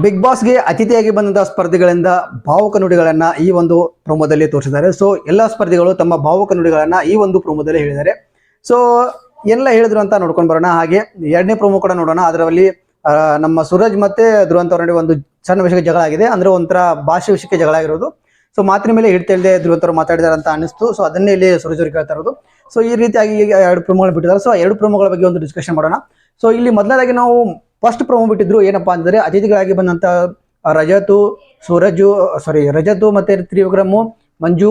Big ಬಾಸ್ಗೆ ಅತಿಥಿಯಾಗಿ ಬಂದಂತಹ ಸ್ಪರ್ಧಿಗಳಿಂದ ಭಾವುಕ ನುಡಿಗಳನ್ನ ಈ ಒಂದು ಪ್ರೋಮೋದಲ್ಲಿ ತೋರಿಸಿದ್ದಾರೆ. ಸೊ ಎಲ್ಲಾ ಸ್ಪರ್ಧಿಗಳು ತಮ್ಮ ಭಾವುಕ ನುಡಿಗಳನ್ನ ಈ ಒಂದು ಪ್ರೋಮೋದಲ್ಲಿ ಹೇಳಿದ್ದಾರೆ. ಸೊ ಎಲ್ಲ ಹೇಳಿದ್ರು ಅಂತ ನೋಡ್ಕೊಂಡು ಬರೋಣ. ಹಾಗೆ ಎರಡನೇ ಪ್ರೋಮೋ ಕೂಡ ನೋಡೋಣ. ಅದರಲ್ಲಿ ನಮ್ಮ ಸೂರಜ್ ಮತ್ತೆ ಧ್ರುವಂತ ಅವ್ರ ನಡುವೆ ಒಂದು ಸಣ್ಣ ವಿಷಯಕ್ಕೆ ಜಗಳ ಆಗಿದೆ. ಅಂದ್ರೆ ಒಂಥರ ಭಾಷೆ ವಿಷಯಕ್ಕೆ ಜಗಳ ಆಗಿರೋದು. ಸೊ ಮಾತಿನ ಮೇಲೆ ಹಿಡ್ತಾ ಇಲ್ಲದೆ ಧ್ರುವಂತರು ಮಾತಾಡಿದಾರೆ ಅಂತ ಅನಿಸ್ತು. ಸೊ ಅದನ್ನೇ ಇಲ್ಲಿ ಸೂರಜ್ ಅವರು ಕೇಳ್ತಾ ಇರೋದು. ಸೊ ಈ ರೀತಿಯಾಗಿ ಎರಡು ಪ್ರೋಮೋಗಳು ಬಿಟ್ಟಿದ್ದಾರೆ. ಸೊ ಎರಡು ಪ್ರೋಮೋಗಳ ಬಗ್ಗೆ ಒಂದು ಡಿಸ್ಕಷನ್ ಮಾಡೋಣ. ಸೊ ಇಲ್ಲಿ ಮೊದಲಾಗಿ ನಾವು ಫಸ್ಟ್ ಪ್ರೋಮೋ ಬಿಟ್ಟಿದ್ರು. ಏನಪ್ಪಾ ಅಂದ್ರೆ ಅತಿಥಿಗಳಾಗಿ ಬಂದಂತ ರಜತು ಮತ್ತೆ ತ್ರಿವಿಕ್ರಮು, ಮಂಜು,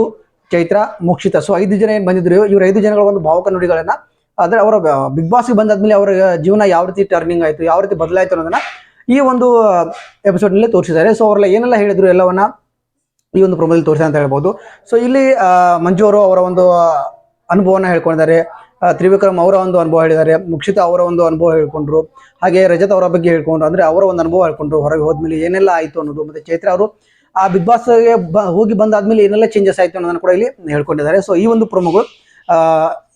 ಚೈತ್ರ, ಮೋಕ್ಷಿತಾ. ಸೊ 5 ಜನ ಏನ್ ಬಂದಿದ್ರು, ಇವ್ರ 5 ಜನಗಳ ಒಂದು ಭಾವುಕ ನುಡಿಗಳನ್ನ ಅಂದ್ರೆ ಅವರ ಬಿಗ್ ಬಾಸ್ಗೆ ಬಂದಾದ್ಮೇಲೆ ಅವರ ಜೀವನ ಯಾವ ರೀತಿ ಟರ್ನಿಂಗ್ ಆಯ್ತು, ಯಾವ ರೀತಿ ಬದಲಾಯ್ತು ಅನ್ನೋದನ್ನ ಈ ಒಂದು ಎಪಿಸೋಡ್ ನಲ್ಲಿ ತೋರಿಸಿದ್ದಾರೆ. ಸೊ ಅವರೆಲ್ಲ ಏನೆಲ್ಲ ಹೇಳಿದ್ರು ಎಲ್ಲವನ್ನ ಈ ಒಂದು ಪ್ರೋಮೋದಲ್ಲಿ ತೋರಿಸ ಅಂತ ಹೇಳ್ಬೋದು. ಸೊ ಇಲ್ಲಿ ಮಂಜು ಅವರು ಅವರ ಒಂದು ಅನುಭವನ ಹೇಳ್ಕೊಂಡಿದ್ದಾರೆ. ತ್ರಿವಿಕ್ರಮ್ ಅವರ ಒಂದು ಅನುಭವ ಹೇಳಿದ್ದಾರೆ. ಮೋಕ್ಷಿತಾ ಅವರ ಒಂದು ಅನುಭವ ಹೇಳ್ಕೊಂಡ್ರು. ಹಾಗೆ ರಜತ್ ಅವರ ಬಗ್ಗೆ ಹೇಳ್ಕೊಂಡ್ರು. ಅಂದ್ರೆ ಅವರ ಒಂದು ಅನುಭವ ಹೇಳ್ಕೊಂಡ್ರು, ಹೊರಗೆ ಹೋದ್ಮೇಲೆ ಏನೆಲ್ಲ ಆಯ್ತು ಅನ್ನೋದು. ಮತ್ತೆ ಚೈತ್ರ ಅವರು ಆ ಬಿಗ್ ಬಾಸ್ಗೆ ಹೋಗಿ ಬಂದಾದ್ಮೇಲೆ ಏನೆಲ್ಲ ಚೇಂಜಸ್ ಆಯ್ತು ಅನ್ನೋದನ್ನ ಕೂಡ ಇಲ್ಲಿ ಹೇಳ್ಕೊಂಡಿದ್ದಾರೆ. ಸೊ ಈ ಒಂದು ಪ್ರೋಮೋಗಳು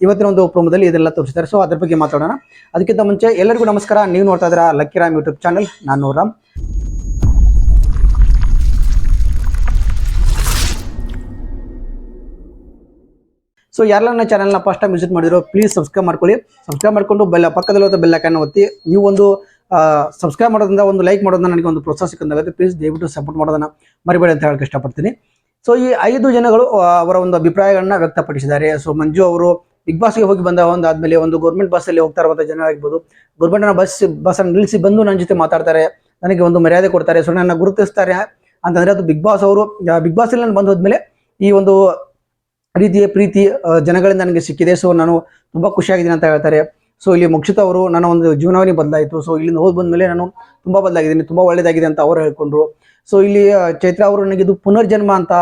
ಇವತ್ತಿನ ಒಂದು ಪ್ರೋಮೋದಲ್ಲಿ ಇದೆಲ್ಲ ತೋರಿಸಿದ್ದಾರೆ. ಸೊ ಅದ್ರ ಬಗ್ಗೆ ಮಾತಾಡೋಣ. ಅದಕ್ಕಿಂತ ಮುಂಚೆ ಎಲ್ಲರಿಗೂ ನಮಸ್ಕಾರ. ನೀವು ನೋಡ್ತಾ ಇದ್ದೀರಾ ಲಕ್ಕಿ ರಾಮ್ ಯೂಟ್ಯೂಬ್ ಚಾನಲ್. ನಾನು ರಾಮ್. ಸೊ ಯಾರೆಲ್ಲ ನನ್ನ ಚಾನಲ್ನ ಫಸ್ಟ್ ಟೈಮ್ ವಿಸಿಟ್ ಮಾಡಿದ್ರು ಪ್ಲೀಸ್ ಸಬ್ಸ್ಕ್ರೈಬ್ ಮಾಡ್ಕೊಳ್ಳಿ. ಸಬ್ಸ್ಕ್ರೈಬ್ ಮಾಡ್ಕೊಂಡು ಪಕ್ಕದಲ್ಲಿರೋ ಬೆಲ್ ಐಕಾನ್ ಒತ್ತಿ. ನೀವು ಒಂದು ಸಬ್ಸ್ಕ್ರೈಬ್ ಮಾಡೋದ್ರಿಂದ, ಒಂದು ಲೈಕ್ ಮಾಡೋದನ್ನ ನನಗೆ ಒಂದು ಪ್ರೋತ್ಸಾಹ ಸಿಕ್ಕಂತಾಗುತ್ತೆ. ಪ್ಲೀಸ್ ದಯವಿಟ್ಟು ಸಪೋರ್ಟ್ ಮಾಡೋದನ್ನ ಮರಿಬೇಡಿ ಅಂತ ಹೇಳಕ್ಕೆ ಇಷ್ಟಪಡ್ತೀನಿ. ಸೊ ಈ 5 ಜನಗಳು ಅವರ ಒಂದು ಅಭಿಪ್ರಾಯಗಳನ್ನ ವ್ಯಕ್ತಪಡಿಸಿದ್ದಾರೆ. ಸೊ ಮಂಜು ಅವರು ಬಿಗ್ ಬಾಸ್ಗೆ ಹೋಗಿ ಬಂದ ಒಂದಾದ್ಮೇಲೆ ಒಂದು ಗೌರ್ಮೆಂಟ್ ಬಸ್ಸಲ್ಲಿ ಹೋಗ್ತಾ ಇರುವಂಥ ಜನ ಆಗಿರ್ಬೋದು, ಗೌರ್ಮೆಂಟ್ನ ಬಸ್ಸನ್ನು ನಿಲ್ಲಿಸಿ ಬಂದು ನನ್ನ ಜೊತೆ ಮಾತಾಡ್ತಾರೆ, ನನಗೆ ಒಂದು ಮರ್ಯಾದೆ ಕೊಡ್ತಾರೆ, ಸೊ ನನ್ನ ಗುರುತಿಸ್ತಾರೆ ಅಂತಂದ್ರೆ ಅದು ಬಿಗ್ ಬಾಸ್ ಅವರು. ಬಿಗ್ ಬಾಸ್ ಅಲ್ಲಿ ನಾನು ಬಂದು ಹೋದ್ಮೇಲೆ ಈ ಒಂದು ರೀತಿಯ ಪ್ರೀತಿ ಜನಗಳಿಂದ ನನಗೆ ಸಿಕ್ಕಿದೆ. ಸೊ ನಾನು ತುಂಬಾ ಖುಷಿಯಾಗಿದ್ದೀನಿ ಅಂತ ಹೇಳ್ತಾರೆ. ಸೊ ಇಲ್ಲಿ ಮೋಕ್ಷಿತಾ ಅವರು ನನ್ನ ಒಂದು ಜೀವನವೇ ಬದಲಾಯಿತು. ಸೊ ಇಲ್ಲಿಂದ ಹೋಗಿ ಬಂದ್ಮೇಲೆ ನಾನು ತುಂಬಾ ಬದಲಾಗಿದ್ದೀನಿ, ತುಂಬಾ ಒಳ್ಳೇದಾಗಿದೆ ಅಂತ ಅವರು ಹೇಳ್ಕೊಂಡ್ರು. ಸೊ ಇಲ್ಲಿ ಚೈತ್ರ ಅವರು ನನಗೆ ಇದು ಪುನರ್ಜನ್ಮ ಅಂತ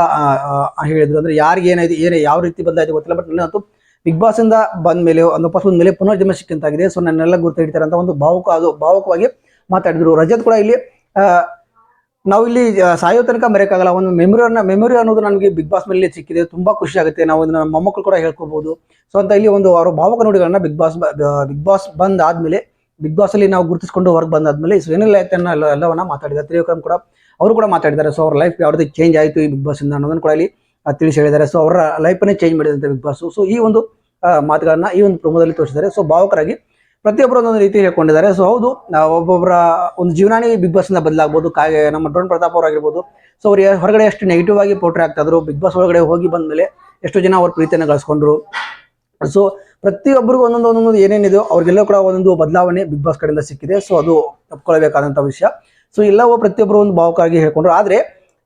ಹೇಳಿದ್ರು. ಅಂದ್ರೆ ಯಾರಿಗೆ ಏನಾಯ್ತು, ಯಾವ ರೀತಿ ಬದಲಾಯಿತು ಗೊತ್ತಿಲ್ಲ, ಬಟ್ ನನ್ನಂತೂ ಬಿಗ್ ಬಾಸ್ ಇಂದ ಬಂದ್ಮೇಲೆ ವಾಪಸ್ ಬಂದ್ಮೇಲೆ ಪುನರ್ಜನ್ಮ ಸಿಕ್ಕಂತಾಗಿದೆ. ಸೊ ನನ್ನೆಲ್ಲ ಗುರುತು ಹಿಡಿತಾರೆ ಅಂತ ಒಂದು ಭಾವುಕವಾಗಿ ಮಾತಾಡಿದ್ರು. ರಜತ್ ಕೂಡ ಇಲ್ಲಿ ನಾವು ಇಲ್ಲಿ ಸಾಯೋ ತನಕ ಮರೆಯಕ್ಕಾಗಲ್ಲ, ಒಂದು ಮೆಮೊರಿ ಅನ್ನೋದು ನನಗೆ ಬಿಗ್ ಬಾಸ್ ಮೇಲೆ ಸಿಕ್ಕಿದೆ, ತುಂಬಾ ಖುಷಿ ಆಗುತ್ತೆ, ನಾವು ನಮ್ಮ ಮೊಮ್ಮಕ್ಕಳು ಕೂಡ ಹೇಳ್ಕೋಬಹುದು. ಸೊ ಅಂತ ಇಲ್ಲಿ ಒಂದು ಅವರ ಭಾವಕ ನುಡಿಗಳನ್ನ ಬಿಗ್ ಬಾಸ್ ಬಂದಾದ್ಮೇಲೆ, ಬಿಗ್ ಬಾಸ್ ಅಲ್ಲಿ ನಾವು ಗುರುತಿಸ್ಕೊಂಡು ಹೊರಗೆ ಬಂದಾದ್ಮೇಲೆ ಸೊ ಏನೆಲ್ಲ ಆಯ್ತು ಅನ್ನೋ ಎಲ್ಲವನ್ನ ಮಾತಾಡಿದ್ದಾರೆ. ತ್ರಿವಿಕ್ರಮ್ ಕೂಡ ಅವರು ಕೂಡ ಮಾತಾಡಿದ್ದಾರೆ. ಸೊ ಅವ್ರ ಲೈಫ್ ಯಾವ ರೀತಿ ಚೇಂಜ್ ಆಯಿತು ಈ ಬಿಗ್ ಬಾಸ್ ಇಂದ ಅನ್ನೋದನ್ನ ಕೂಡ ಇಲ್ಲಿ ತಿಳಿಸಿ ಹೇಳಿದ್ದಾರೆ. ಸೊ ಅವರ ಲೈಫನ್ನೇ ಚೇಂಜ್ ಮಾಡಿದಂತೆ ಬಿಗ್ ಬಾಸ್. ಸೊ ಈ ಒಂದು ಮಾತುಗಳನ್ನ ಈ ಒಂದು ಪ್ರೋಮೋದಲ್ಲಿ ತೋರಿಸಿದ್ದಾರೆ. ಸೊ ಭಾವುಕರಾಗಿ ಪ್ರತಿಯೊಬ್ಬರು ಒಂದೊಂದು ರೀತಿ ಹೇಳ್ಕೊಂಡಿದ್ದಾರೆ. ಸೊ ಹೌದು, ಒಬ್ಬೊಬ್ಬರ ಒಂದು ಜೀವನಾನೇ ಬಿಗ್ ಬಾಸ್ ಇಂದ ಬದಲಾಗಬಹುದು. ನಮ್ಮ ಡ್ರೋನ್ ಪ್ರತಾಪ್ ಅವರಾಗಿರ್ಬೋದು. ಸೊ ಅವ್ರು ಹೊರಗಡೆ ಎಷ್ಟು ನೆಗೆಟಿವ್ ಆಗಿ ಪೋರ್ಟ್ರೇ ಆಗ್ತಾ ಇದ್ರು, ಬಿಗ್ ಬಾಸ್ ಒಳಗಡೆ ಹೋಗಿ ಬಂದ್ಮೇಲೆ ಎಷ್ಟು ಜನ ಅವ್ರ ಪ್ರೀತಿಯನ್ನು ಗಳಿಸ್ಕೊಂಡ್ರು. ಸೊ ಪ್ರತಿಯೊಬ್ಬರಿಗೂ ಒಂದೊಂದು ಏನೇನಿದೆಯೋ ಅವ್ರಿಗೆಲ್ಲ ಕೂಡ ಒಂದೊಂದು ಬದಲಾವಣೆ ಬಿಗ್ ಬಾಸ್ ಕಡೆಯಿಂದ ಸಿಕ್ಕಿದೆ. ಸೊ ಅದು ಒಪ್ಕೊಳ್ಬೇಕಾದಂಥ ವಿಷಯ. ಸೊ ಎಲ್ಲವೂ ಪ್ರತಿಯೊಬ್ಬರು ಒಂದು ಭಾವುಕರಾಗಿ ಹೇಳ್ಕೊಂಡ್ರು. ಆದ್ರೆ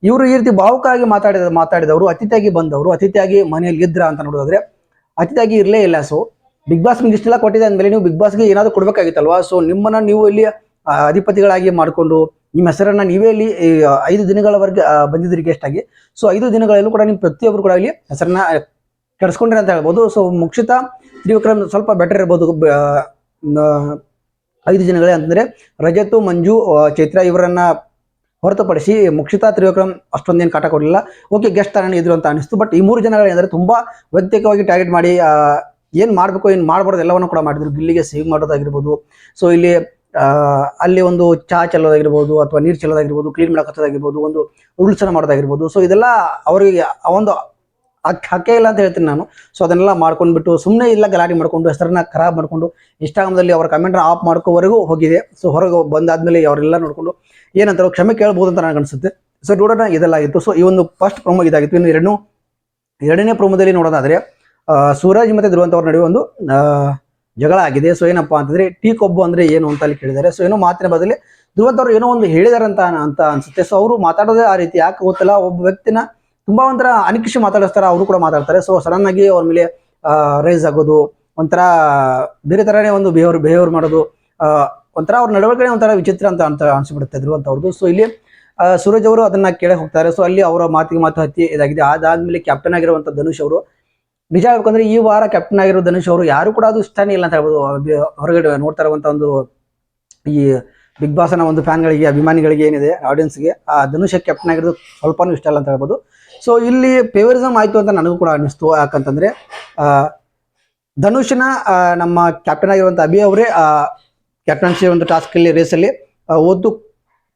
ಇವರು ಈ ರೀತಿ ಭಾವುಕರಾಗಿ ಮಾತಾಡಿದವರು, ಅತಿಥಿಯಾಗಿ ಬಂದವರು, ಅತಿಥಿಯಾಗಿ ಮನೆಯಲ್ಲಿ ಇದ್ರ ಅಂತ ನೋಡೋದಾದ್ರೆ ಅತಿಥಿಯಾಗಿ ಇರಲೇ ಇಲ್ಲ. ಸೊ ಬಿಗ್ ಬಾಸ್ ನಿಮ್ಗೆ ಇಷ್ಟೆಲ್ಲ ಕೊಟ್ಟಿದೆ ಅಂದ್ಮೇಲೆ ನೀವು ಬಿಗ್ ಬಾಸ್ಗೆ ಏನಾದ್ರು ಕೊಡ್ಬೇಕಾಗಿತ್ತಲ್ವಾ. ಸೊ ನಿಮ್ಮನ್ನ ನೀವು ಇಲ್ಲಿ ಅಧಿಪತಿಗಳಾಗಿ ಮಾಡಿಕೊಂಡು ನಿಮ್ಮ ಹೆಸರನ್ನ ನೀವೇ ಇಲ್ಲಿ 5 ದಿನಗಳವರೆಗೆ ಬಂದಿದ್ರಿ ಗೆಸ್ಟ್ ಆಗಿ. ಸೊ 5 ದಿನಗಳಲ್ಲೂ ಕೂಡ ನೀವು ಪ್ರತಿಯೊಬ್ಬರು ಕೂಡ ಇಲ್ಲಿ ಹೆಸರನ್ನ ಕೆಡಿಸ್ಕೊಂಡ್ರಿ ಅಂತ ಹೇಳ್ಬೋದು. ಸೊ ಮೋಕ್ಷಿತಾ, ತ್ರಿವಿಕ್ರಮ್ ಸ್ವಲ್ಪ ಬೆಟರ್ ಇರ್ಬೋದು 5 ದಿನಗಳೇ ಅಂತಂದ್ರೆ. ರಜತ್, ಮಂಜು, ಚೈತ್ರ ಇವರನ್ನ ಹೊರತುಪಡಿಸಿ ಮೋಕ್ಷಿತಾ, ತ್ರಿವಿಕ್ರಮ್ ಅಷ್ಟೊಂದೇನು ಕಾಟ ಕೊಡಲಿಲ್ಲ. ಓಕೆ, ಗೆಸ್ಟ್ ತಾನೇ ಇದ್ರು ಅಂತ ಅನಿಸ್ತು. ಬಟ್ ಈ 3 ಜನಗಳೇನಂದ್ರೆ ತುಂಬಾ ವೈಯಕ್ತಿಕವಾಗಿ ಟಾರ್ಗೆಟ್ ಮಾಡಿ ಏನ್ ಮಾಡ್ಬೇಕು ಏನ್ ಮಾಡ್ಬಾರ್ದು ಎಲ್ಲವನ್ನೂ ಕೂಡ ಮಾಡಿದ್ರು. ಗಿಲ್ಲಿಗೆ ಸೇವ್ ಮಾಡೋದಾಗಿರ್ಬೋದು, ಸೊ ಇಲ್ಲಿ ಅಲ್ಲಿ ಒಂದು ಚಹಾ ಚೆಲ್ಲೋದಾಗಿರ್ಬೋದು, ಅಥವಾ ನೀರು ಚೆಲ್ಲೋದಾಗಿರ್ಬೋದು, ಕ್ಲೀನ್ ಮಾಡೋದಾಗಿರ್ಬೋದು, ಒಂದು ರೂಲ್ಸ್ ಅನ್ನ ಮಾಡೋದಾಗಿರ್ಬೋದು. ಸೊ ಇದೆಲ್ಲ ಅವರಿಗೆ ಒಂದು ಹಕ್ಕೆ ಇಲ್ಲ ಅಂತ ಹೇಳ್ತೀನಿ ನಾನು. ಸೊ ಅದನ್ನೆಲ್ಲ ಮಾಡ್ಕೊಂಡ್ಬಿಟ್ಟು ಸುಮ್ಮನೆ ಇಲ್ಲ ಗಲಾಟೆ ಮಾಡ್ಕೊಂಡು ಹೆಸರನ್ನ ಖರಾಬ್ ಮಾಡ್ಕೊಂಡು ಇನ್ಸ್ಟಾಗ್ರಾಮ್ದಲ್ಲಿ ಅವರ ಕಮೆಂಟ್ ಆಫ್ ಮಾಡ್ಕೋವರೆಗೂ ಹೋಗಿದೆ. ಸೊ ಹೊರಗೆ ಬಂದಾದ್ಮೇಲೆ ಅವರೆಲ್ಲ ನೋಡ್ಕೊಂಡು ಏನಂತಾರೋ ಕ್ಷಮೆ ಕೇಳ್ಬೋದು ಅಂತ ನನಗೆ ಅನ್ಸುತ್ತೆ. ಸೊ ನೋಡೋಣ, ಇದೆಲ್ಲ ಆಗಿತ್ತು. ಸೊ ಈ ಒಂದು ಫಸ್ಟ್ ಪ್ರೋಮೋ ಇದಾಗಿತ್ತು. ಇನ್ನು ಎರಡನೇ ಪ್ರೋಮೋದಲ್ಲಿ ನೋಡೋದಾದ್ರೆ ಸೂರಜ್ ಮತ್ತೆ ಧ್ರುವಂತ ಅವ್ರ ನಡುವೆ ಒಂದು ಜಗಳ ಆಗಿದೆ. ಸೊ ಏನಪ್ಪಾ ಅಂತಂದ್ರೆ ಟೀ ಕೊಬ್ಬು ಅಂದ್ರೆ ಏನು ಅಂತ ಅಲ್ಲಿ ಕೇಳಿದ್ದಾರೆ. ಸೊ ಏನೋ ಮಾತಿನ ಬದಲಿ ಧ್ರುವಂತ ಅವ್ರು ಏನೋ ಒಂದು ಹೇಳಿದಾರೆ ಅಂತ ಅನ್ಸುತ್ತೆ. ಸೊ ಅವರು ಮಾತಾಡೋದೇ ಆ ರೀತಿ, ಯಾಕೆ ಗೊತ್ತಿಲ್ಲ. ಒಬ್ಬ ವ್ಯಕ್ತಿನ ತುಂಬಾ ಒಂಥರ ಅನಿಕಿಸಿ ಮಾತಾಡಿಸ್ತಾರೆ, ಅವರು ಕೂಡ ಮಾತಾಡ್ತಾರೆ. ಸೊ ಸಡನ್ ಆಗಿ ಅವ್ರ ಮೇಲೆ ರೈಸ್ ಆಗೋದು, ಒಂಥರ ಬೇರೆ ತರನೇ ಒಂದು ಬಿಹೇವಿಯರ್ ಮಾಡೋದು, ಒಂಥರ ಅವ್ರ ನಡವಳಿಕೆ ಒಂಥರ ವಿಚಿತ್ರ ಅಂತ ಅನ್ಸ್ಬಿಡುತ್ತೆ ಧ್ರುವಂತ ಅವ್ರದ್ದು. ಸೊ ಇಲ್ಲಿ ಸೂರಜ್ ಅವರು ಅದನ್ನ ಕೇಳಕ್ ಹೋಗ್ತಾರೆ. ಸೊ ಅಲ್ಲಿ ಅವರ ಮಾತು ಹತ್ತಿ ಇದಾಗಿದೆ. ಅದಾದ್ಮೇಲೆ ಕ್ಯಾಪ್ಟನ್ ಆಗಿರುವಂತ ಧನುಷ್ ಅವರು, ನಿಜ ಹೇಳ್ಬೇಕಂದ್ರೆ ಈ ವಾರ ಕ್ಯಾಪ್ಟನ್ ಆಗಿರೋ ಧನುಷ್ ಅವರು ಯಾರು ಕೂಡ ಅದು ಇಷ್ಟನೇ ಇಲ್ಲ ಅಂತ ಹೇಳ್ಬೋದು. ಹೊರಗಡೆ ನೋಡ್ತಾ ಇರುವಂತ ಒಂದು ಈ ಬಿಗ್ ಬಾಸ್ನ ಒಂದು ಫ್ಯಾನ್ಗಳಿಗೆ, ಅಭಿಮಾನಿಗಳಿಗೆ ಏನಿದೆ ಆಡಿಯನ್ಸ್ಗೆ, ಆ ಧನುಷ್ ಕ್ಯಾಪ್ಟನ್ ಆಗಿರೋದು ಸ್ವಲ್ಪನೂ ಇಷ್ಟ ಇಲ್ಲ ಅಂತ ಹೇಳ್ಬೋದು. ಸೊ ಇಲ್ಲಿ ಫೇವರಿಸಮ್ ಆಯ್ತು ಅಂತ ನನಗೂ ಕೂಡ ಅನಿಸ್ತು. ಯಾಕಂತಂದ್ರೆ ಧನುಷ್ನ ನಮ್ಮ ಕ್ಯಾಪ್ಟನ್ ಆಗಿರುವಂಥ ಅಭಿ ಅವರೇ ಕ್ಯಾಪ್ಟನ್ಸಿ ಒಂದು ಟಾಸ್ಕ್ ಅಲ್ಲಿ ರೇಸಲ್ಲಿ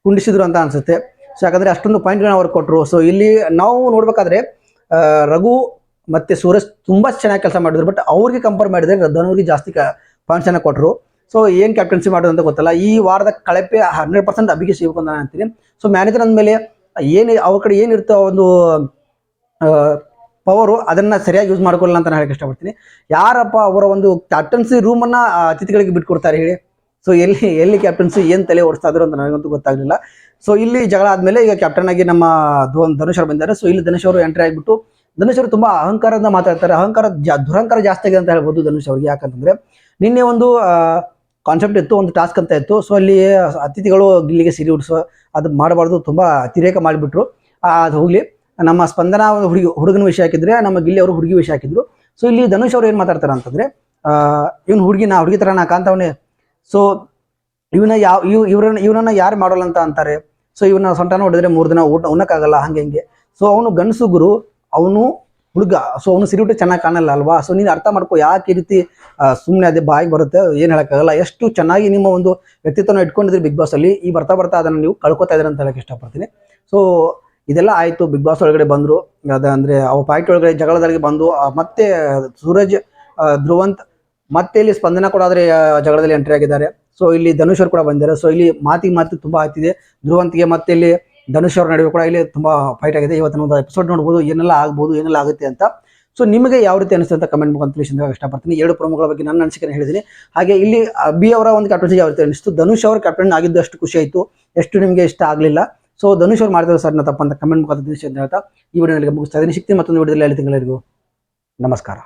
ಕುಂಡಿಸಿದ್ರು ಅಂತ ಅನ್ಸುತ್ತೆ. ಸೊ ಯಾಕಂದ್ರೆ ಅಷ್ಟೊಂದು ಪಾಯಿಂಟ್ಗಳನ್ನ ಅವ್ರು ಕೊಟ್ಟರು. ಸೊ ಇಲ್ಲಿ ನಾವು ನೋಡ್ಬೇಕಾದ್ರೆ ರಘು ಮತ್ತೆ ಸೂರಜ್ ತುಂಬಾ ಚೆನ್ನಾಗಿ ಕೆಲಸ ಮಾಡಿದ್ರು. ಬಟ್ ಅವ್ರಿಗೆ ಕಂಪೇರ್ ಮಾಡಿದ್ರೆ ಧನುವ್ರಿಗೆ ಜಾಸ್ತಿ ಪಾಯಿಂಟ್ಸ್ ಅನ್ನ ಕೊಟ್ಟರು. ಸೊ ಏನ್ ಕ್ಯಾಪ್ಟನ್ಸಿ ಮಾಡೋದು ಅಂತ ಗೊತ್ತಲ್ಲ. ಈ ವಾರದ ಕಳಪೆ 100% ಅಭಿಗೆ ಸಿಗಬೇಕು ಅಂತ ನಾನು ಅಂತೀನಿ. ಸೊ ಮ್ಯಾನೇಜರ್ ಅಂದಮೇಲೆ ಏನು ಅವ್ರ ಕಡೆ ಏನಿರ್ತೋ ಒಂದು ಪವರು ಅದನ್ನ ಸರಿಯಾಗಿ ಯೂಸ್ ಮಾಡ್ಕೊಳ್ಳಲ್ಲ ಅಂತ ನಾನು ಹೇಳಕ್ಕೆ ಇಷ್ಟಪಡ್ತೀನಿ. ಯಾರಪ್ಪ ಅವರ ಒಂದು ಕ್ಯಾಪ್ಟನ್ಸಿ ರೂಮನ್ನ ಅತಿಥಿಗಳಿಗೆ ಬಿಟ್ಕೊಡ್ತಾರೆ ಹೇಳಿ. ಸೊ ಎಲ್ಲಿ ಕ್ಯಾಪ್ಟನ್ಸಿ ಏನು ತಲೆ ಓಡಿಸ್ತಾ ಇದ್ರು ಅಂತ ನನಗಂತೂ ಗೊತ್ತಾಗಲಿಲ್ಲ. ಸೊ ಇಲ್ಲಿ ಜಗಳ ಆದ್ಮೇಲೆ ಈಗ ಕ್ಯಾಪ್ಟನ್ ಆಗಿ ನಮ್ಮ ಧನುಷ್ ಅವರು ಬಂದಿದ್ದಾರೆ. ಸೊ ಇಲ್ಲಿ ಧನುಷ್ ಅವರು ಎಂಟ್ರಿ ಆಗಿಬಿಟ್ಟು ಧನುಷ್ ಅವರು ತುಂಬಾ ಅಹಂಕಾರದಿಂದ ಮಾತಾಡ್ತಾರೆ. ದುರಹಂಕಾರ ಜಾಸ್ತಿ ಆಗಿದೆ ಅಂತ ಹೇಳ್ಬೋದು ಧನುಷ್ ಅವ್ರಿಗೆ. ಯಾಕಂತಂದ್ರೆ ನಿನ್ನೆ ಒಂದು ಕಾನ್ಸೆಪ್ಟ್ ಇತ್ತು, ಒಂದು ಟಾಸ್ಕ್ ಅಂತ ಇತ್ತು. ಸೊ ಅಲ್ಲಿ ಅತಿಥಿಗಳು ಗಿಲ್ಲಿಗೆ ಸಿರಿ ಉಡಿಸೋ ಅದು ಮಾಡಬಾರ್ದು, ತುಂಬಾ ಅತಿರೇಕ ಮಾಡಿಬಿಟ್ರು. ಅದು ಹೋಗ್ಲಿ, ನಮ್ಮ ಸ್ಪಂದನ ಹುಡುಗನ ವಿಷಯ ಹಾಕಿದ್ರೆ, ನಮ್ಮ ಗಿಲ್ಲಿ ಅವರು ಹುಡುಗಿ ವಿಷಯ ಹಾಕಿದ್ರು. ಸೊ ಇಲ್ಲಿ ಧನುಷ್ ಅವ್ರು ಏನ್ ಮಾತಾಡ್ತಾರ ಅಂತಂದ್ರೆ ಇವ್ನು ಹುಡುಗಿ ತರ ನಾ ಕಾಣ್ತಾವನೆ. ಸೊ ಇವನನ್ನ ಯಾರು ಮಾಡೋಲ್ಲ ಅಂತ ಅಂತಾರೆ. ಸೊ ಇವನ ಸೊಂಟನ ಹೊಡೆದ್ರೆ 3 ದಿನ ಉಣ್ಣಕ್ಕಾಗಲ್ಲ, ಹಂಗೆ. ಸೊ ಅವನು ಗಂಡಸು ಗುರು, ಅವನು ಹುಡುಗ. ಸೊ ಅವನು ಸಿರಿಯುಟೆ ಚೆನ್ನಾಗಿ ಕಾಣಲ್ಲ ಅಲ್ವಾ. ಸೊ ನೀನು ಅರ್ಥ ಮಾಡ್ಕೋ ಯಾಕೆ ಈ ರೀತಿ ಸುಮ್ಮನೆ ಅದೇ ಬಾಯಿಗೆ ಬರುತ್ತೆ, ಏನ್ ಹೇಳಕ್ಕಾಗಲ್ಲ. ಎಷ್ಟು ಚೆನ್ನಾಗಿ ನಿಮ್ಮ ಒಂದು ವ್ಯಕ್ತಿತ್ವನ ಇಟ್ಕೊಂಡಿದ್ರಿ ಬಿಗ್ ಬಾಸ್ ಅಲ್ಲಿ, ಈ ಬರ್ತಾ ಅದನ್ನ ನೀವು ಕಳ್ಕೊತಾ ಇದ್ರಿ ಅಂತ ಹೇಳಕ್ ಇಷ್ಟಪಡ್ತೀನಿ. ಸೊ ಇದೆಲ್ಲ ಆಯ್ತು, ಬಿಗ್ ಬಾಸ್ ಒಳಗಡೆ ಬಂದ್ರು. ಅದಂದ್ರೆ ಅವ ಪಾಯಿಂಟ್ ಒಳಗಡೆ ಜಗಳದಲ್ಲಿ ಬಂದು ಮತ್ತೆ ಸೂರಜ್, ಧ್ರುವಂತ್ ಮತ್ತೆ ಇಲ್ಲಿ ಸ್ಪಂದನ ಕೂಡ ಆದ್ರೆ ಜಗಳದಲ್ಲಿ ಎಂಟ್ರಿ ಆಗಿದ್ದಾರೆ. ಸೊ ಇಲ್ಲಿ ಧನುಷ್ ಅವರು ಕೂಡ ಬಂದಿದ್ದಾರೆ. ಸೊ ಇಲ್ಲಿ ಮಾತಿಗೆ ತುಂಬಾ ಆಯ್ತಿದೆ. ಧ್ರುವಂತ್ಗೆ ಮತ್ತೆ ಇಲ್ಲಿ ಧನುಷ್ ಅವ್ರ ನಡುವೆ ಕೂಡ ಇಲ್ಲಿ ತುಂಬಾ ಫೈಟ್ ಆಗಿದೆ. ಇವತ್ತಿನ ಒಂದು ಎಪಿಸೋಡ್ ನೋಡ್ಬೋದು, ಏನೆಲ್ಲ ಆಗ್ಬೋದು, ಏನೆಲ್ಲ ಆಗುತ್ತೆ ಅಂತ. ಸೊ ನಿಮಗೆ ಯಾವ ರೀತಿ ಅನಿಸುತ್ತೆ ಅಂತ ಕಮೆಂಟ್ ಮುಖಾಂತರ ತಿಳಿಸಿದಾಗ ಇಷ್ಟಪಡ್ತೀನಿ. 2 ಪ್ರಮುಖಗಳ ಬಗ್ಗೆ ನನ್ನ ಅನಿಸಿಕೆ ಹೇಳಿದ್ದೀನಿ. ಹಾಗೆ ಇಲ್ಲಿ ಬಿ ಅವರ ಒಂದು ಕ್ಯಾಪ್ಟನ್ಸಿ ಯಾವ ರೀತಿ ಅನಿಸ್ತು, ಧನುಷ್ ಅವರು ಕ್ಯಾಪ್ಟನ್ ಆಗಿದ್ದು ಅಷ್ಟು ಖುಷಿ ಆಯಿತು, ಎಷ್ಟು ನಿಮಗೆ ಇಷ್ಟ ಆಗಲಿಲ್ಲ. ಸೊ ಧನುಷ್ ಅವ್ರು ಮಾಡಿದ್ರು ಸರ್ ತಪ್ಪಂತ ಕಮೆಂಟ್ ಮುಖಾಂತರ ತಿಳಿಸಿ ಅಂತ ಹೇಳ್ತಾ ಈ ವಿಡಿಯೋ ಮುಗಿಸ್ತಾ ಇದ್ದೀನಿ. ಸಿಗ್ತೀನಿ ಮತ್ತೊಂದು ವಿಡಿಯೋದಲ್ಲಿ. 2 ತಿಂಗಳಿಗೂ ನಮಸ್ಕಾರ.